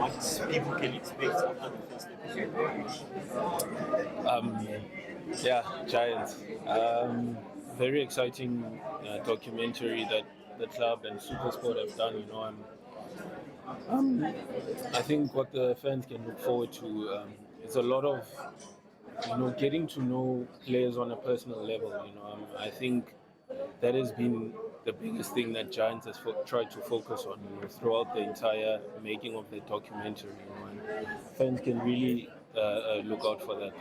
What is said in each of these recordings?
what people can expect after the first episode? Giants. Very exciting documentary that the club and SuperSport have done. I think what the fans can look forward to is a lot of getting to know players on a personal level. I think that has been the biggest thing that Giants has tried to focus on throughout the entire making of the documentary. And fans can really look out for that.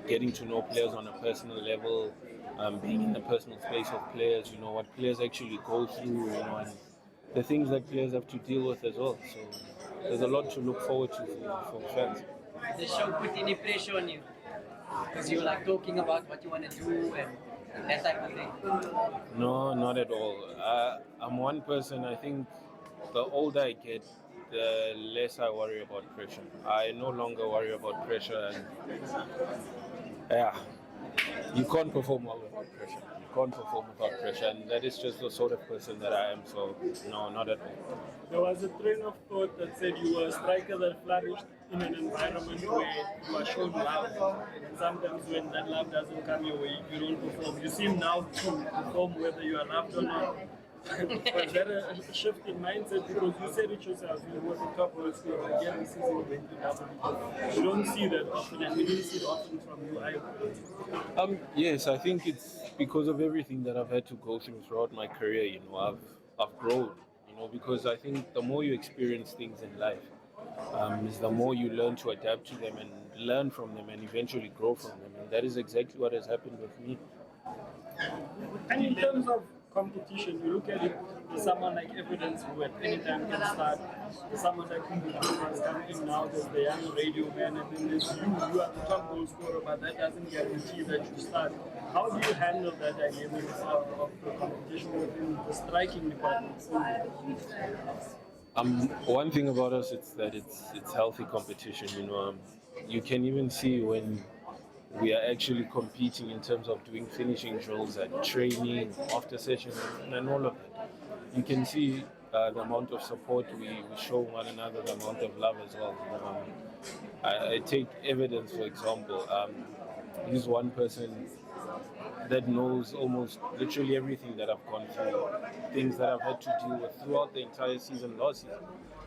Getting to know players on a personal level, being in the personal space of players. What players actually go through. And the things that players have to deal with as well. So there's a lot to look forward to for fans. The show put any pressure on you? Because you're like talking about what you want to do and that type of thing. No, not at all. I'm one person, I think the older I get, the less I worry about pressure. I no longer worry about pressure, and you can't perform well without pressure. You can't perform without pressure, and that is just the sort of person that I am. So no, not at all. There was a train of thought that said you were a striker that flourished in an environment where you are shown love, and sometimes when that love doesn't come your way, you don't perform. You seem now to perform whether you are loved or not. Was that a shift in mindset? Because you said it yourself, you were the top goal scorer again this season when you don't see that often, and we didn't see it often from you either. Yes, I think it's because of everything that I've had to go through throughout my career. I've grown. Because I think the more you experience things in life, is the more you learn to adapt to them and learn from them and eventually grow from them. And that is exactly what has happened with me. And in terms of competition, you look at it, there's someone like Evidence who at any time can start, there's someone like has come in now, there's the young radio man, and then there's you are the top goal scorer, but that doesn't guarantee that you start. How do you handle that dynamics of the competition within the striking department? One thing about us is that it's healthy competition. You can even see when we are actually competing in terms of doing finishing drills and training after sessions and all of that. You can see the amount of support we show one another, the amount of love as well. I take Evidence, for example. He's one person that knows almost literally everything that I've gone through, things that I've had to deal with throughout the entire season last season.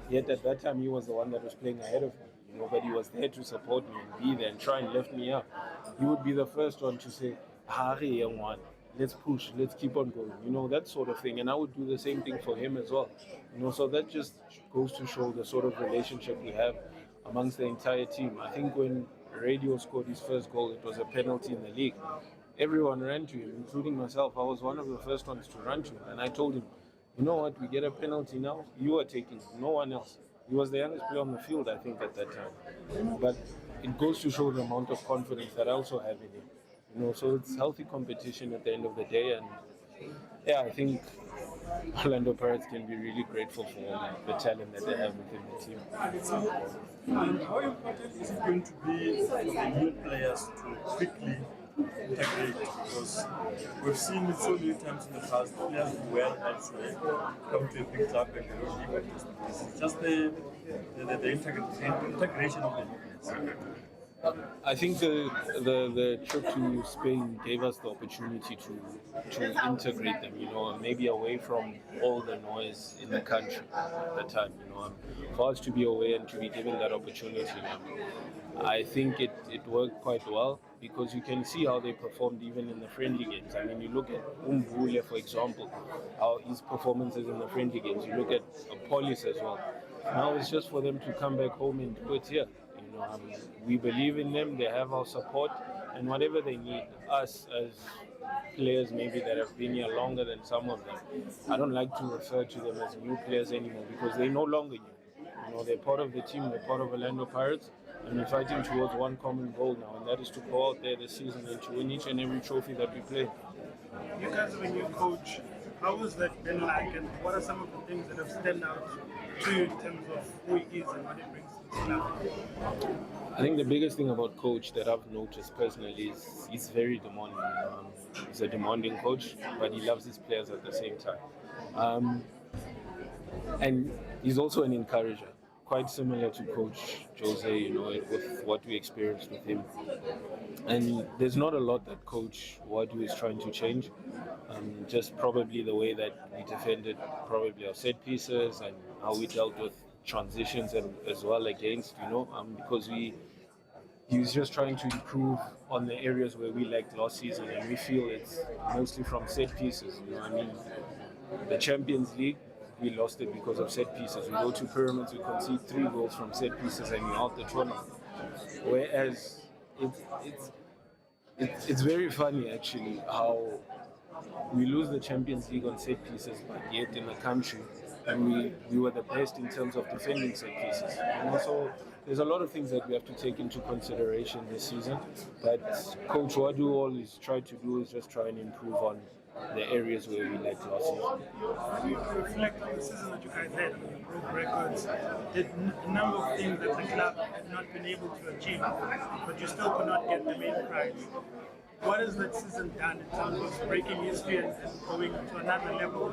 Yet at that time, he was the one that was playing ahead of me. But he was there to support me and be there and try and lift me up. He would be the first one to say, "Hurry, young one, let's push, let's keep on going," that sort of thing. And I would do the same thing for him as well. So that just goes to show the sort of relationship we have amongst the entire team. I think when Radio scored his first goal, it was a penalty in the league. Everyone ran to him, including myself. I was one of the first ones to run to him. And I told him, "You know what, we get a penalty now, you are taking, no one else." He was the youngest player on the field, I think, at that time. But it goes to show the amount of confidence that I also have in him. So it's healthy competition at the end of the day. And I think Orlando Pirates can be really grateful for the talent that they have within the team. How important is it going to be for the new players to quickly integrate? Because we've seen it so many times in the past, players do well elsewhere, come to a big club and they don't live at this place. It's just the integration of the new players. I think the trip to Spain gave us the opportunity to integrate them, maybe away from all the noise in the country at the time, for us to be away and to be given that opportunity. I think it worked quite well because you can see how they performed even in the friendly games. I mean, you look at Umbule, for example, how his performances in the friendly games. You look at Polis as well. Now it's just for them to come back home and do it here. We believe in them, they have our support, and whatever they need, us as players maybe that have been here longer than some of them, I don't like to refer to them as new players anymore because they're no longer new. They're part of the team, they're part of Orlando Pirates, and we're fighting towards one common goal now, and that is to go out there this season and to win each and every trophy that we play. You guys are a new coach. How has that been like, and what are some of the things that have stand out to you in terms of who he is and what he brings to the club? I think the biggest thing about coach that I've noticed personally is he's very demanding. He's a demanding coach, but he loves his players at the same time. And he's also an encourager. quite similar to Coach Jose, you know, with what we experienced with him. And there's not a lot that Coach Wadu is trying to change. Just probably the way that we defended probably our set pieces and how we dealt with transitions and as well against, you know, because he was just trying to improve on the areas where we lacked last season, and we feel it's mostly from set pieces. You know, I mean, the Champions League, we lost it because of set pieces. We go to Pyramids, we concede 3 goals from set pieces, and we're out the tournament. Whereas it's very funny actually how we lose the Champions League on set pieces, but yet in the country, and we were the best in terms of defending set pieces. And also, there's a lot of things that we have to take into consideration this season. But Coach Wadu always tried to do is just try and improve on the areas where we lacked last season. When you reflect on the season that you guys had, when you broke records, did a number of things that the club had not been able to achieve, but you still could not get the main prize. What has that season done in terms of breaking history and going to another level,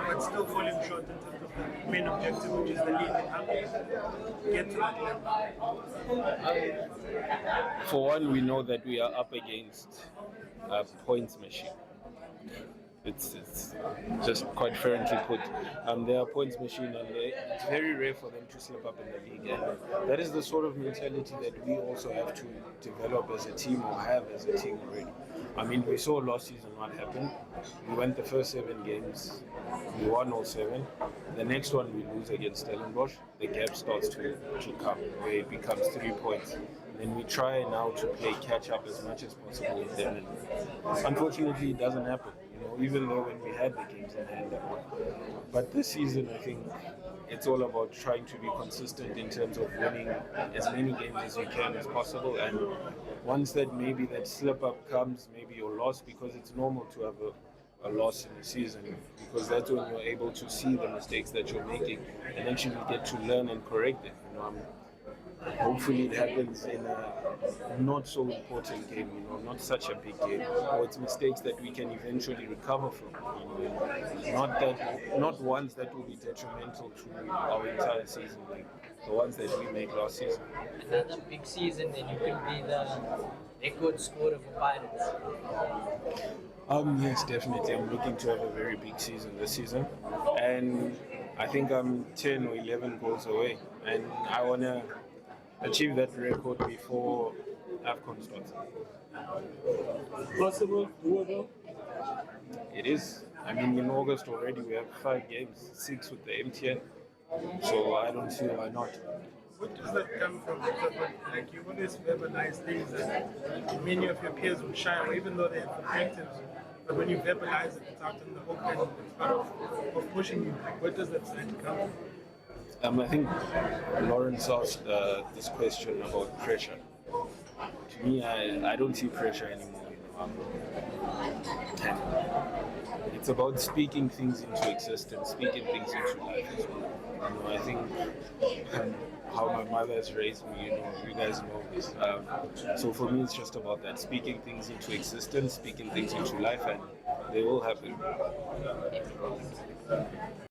but still falling short in terms of the main objective, which is the league, and how to get to that level? For one, we know that we are up against a points machine. It's just quite frankly put. They are points machine, and it's very rare for them to slip up in the league. And that is the sort of mentality that we also have to develop as a team, or have as a team already. I mean, we saw last season what happened. We went the first 7 games, we won all 7. The next one we lose against Stellenbosch. The gap starts to come, where it becomes 3 points. And we try now to play catch up as much as possible with them. And unfortunately, it doesn't happen. You know, even though when we had the games in hand. But this season, I think it's all about trying to be consistent in terms of winning as many games as you can as possible. And once that maybe that slip up comes, maybe you're lost, because it's normal to have a loss in the season, because that's when you're able to see the mistakes that you're making and actually get to learn and correct them. You know, hopefully it happens in a not so important game, you know, not such a big game, or it's mistakes that we can eventually recover from, you know, not ones that will be detrimental to our entire season, like the ones that we made last season. Another big season, and you could be the record scorer for Pirates. Yes, definitely. I'm looking to have a very big season this season, and I think I'm 10 or 11 goals away, and I want to achieve that record before AFCON starts. Possible, doable? It is. I mean, in August already we have 5 games, 6 with the MTN, so I don't see why not. What does that come from? Because like you always verbalize things that many of your peers will shy away, even though they have objectives. But when you verbalize it, it's out in the open, it's part of pushing you. What does that side come from? I think Lawrence asked this question about pressure. To me, I don't see pressure anymore. And it's about speaking things into existence, speaking things into life as well. You know, I think how my mother has raised me, you know, you guys know this. So for me, it's just about that, speaking things into existence, speaking things into life, and they will happen.